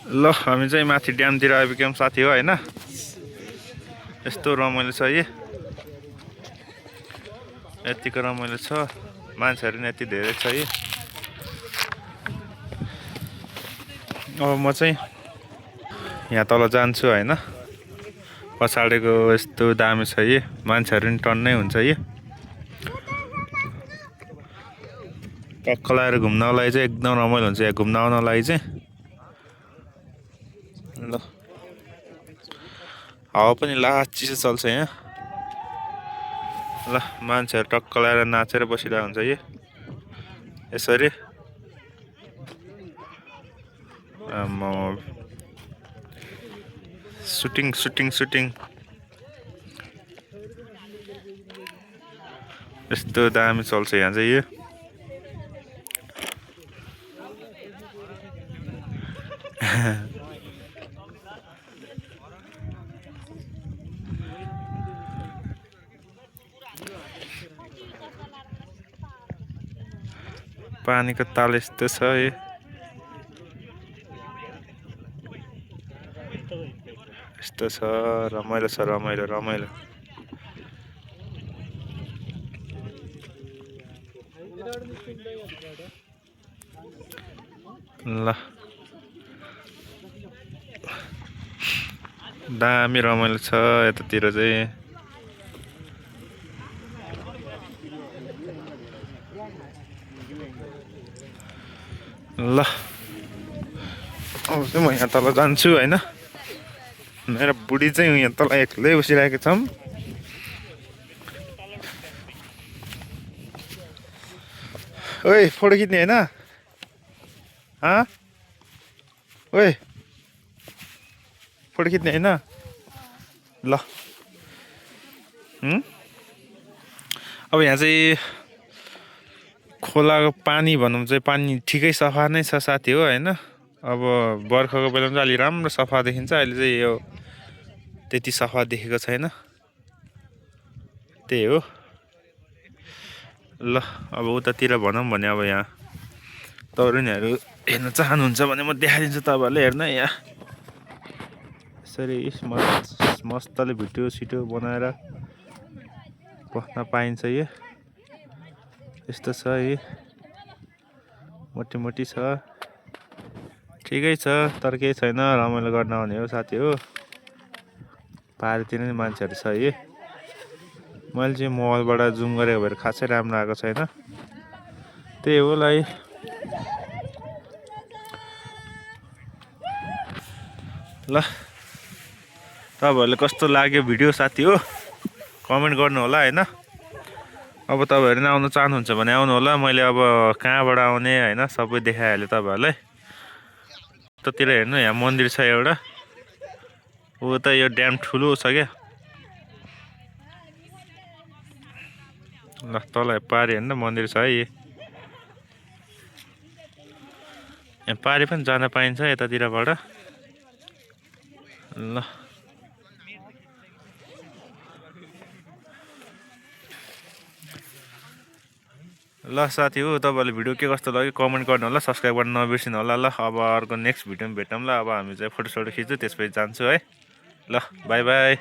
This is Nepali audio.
ल हामी चाहिँ माथि ड्यामतिर आइपुग्यौँ साथी हो हैन। यस्तो रमाइलो छ है, यतिको रमाइलो छ, मान्छेहरू नि यति धेरै छ है। अब म चाहिँ यहाँ तल जान्छु हैन। पछाडिको यस्तो दामी छ है, मान्छेहरू नि टन्नै हुन्छ है। टक्क लगाएर घुम्नलाई चाहिँ एकदम रमाइलो हुन्छ यहाँ घुम्न आउनलाई चाहिँ। ल हावा पनि लाचिसो चल्छ यहाँ। ल मान्छेहरू टक्क लगाएर नाचेर बसिरहेको हुन्छ है यसरी। सुटिङ यस्तो दामी चल्छ यहाँ चाहिँ यो। पानीको ताल यस्तो छ है। यस्तो छ, रमाइलो छ, रमाइलो। ल दामी रमाइलो छ यतातिर चाहिँ। ल अब चाहिँ म यहाँ तल जान्छु हैन। मेरो बुढी चाहिँ यहाँ तल एक्लै बसिरहेको छौँ। ओइ फोटो खिच्ने हैन? ओइ फोटो खिच्ने हैन? ल अब यहाँ चाहिँ खोलाको पानी भनौँ चाहिँ पानी ठिकै सफा नै छ साथी हो हैन। अब बर्खाको बेलामा चाहिँ अलि राम्रो सफा देखिन्छ, अहिले चाहिँ यो त्यति सफा देखेको छैन, त्यही हो। ल अब उतातिर भनौँ भने अब यहाँ तरुनीहरू हेर्न चाहनुहुन्छ भने म देखाइदिन्छु तपाईँहरूले। हेर्न यहाँ यसरी मस्तले भिडियो सिडियो बनाएर बस्न पाइन्छ यो। यस्तो छ है, मोटी छ, ठिकै छ, तर केही छैन, रमाइलो गर्न आउने हो साथी हो। पारितिर नि मान्छेहरू छ है। मैले चाहिँ मोबाइलबाट जुम गरेको भएर खासै राम्रो आएको छैन, त्यही हो लाई। ल तपाईँहरूले कस्तो लाग्यो भिडियो साथी हो कमेन्ट गर्नु होला हैन। अब तपाईँहरू नै आउन चाहनुहुन्छ भने आउनु होला। मैले अब कहाँबाट आउने हैन सबै देखाइहालेँ तपाईँहरूलाई। त्यतिर हेर्नु यहाँ मन्दिर छ एउटा, उता यो ड्याम ठुलो छ क्या। ल तल पारि हेर्नु मन्दिर छ है। यहाँ पारि पनि जान पाइन्छ यतातिरबाट। ल साथी हो तपाईँहरूले भिडियो के कस्तो लाग्यो कमेन्ट गर्नु होला, सब्सक्राइब गर्न नबिर्सिनु होला। ल अब अर्को नेक्स्ट भिडियोमा भेटौँ। ल अब हामी चाहिँ फोटोसोटो खिच्छु त्यसपछि जान्छु है। ल बाई बाई।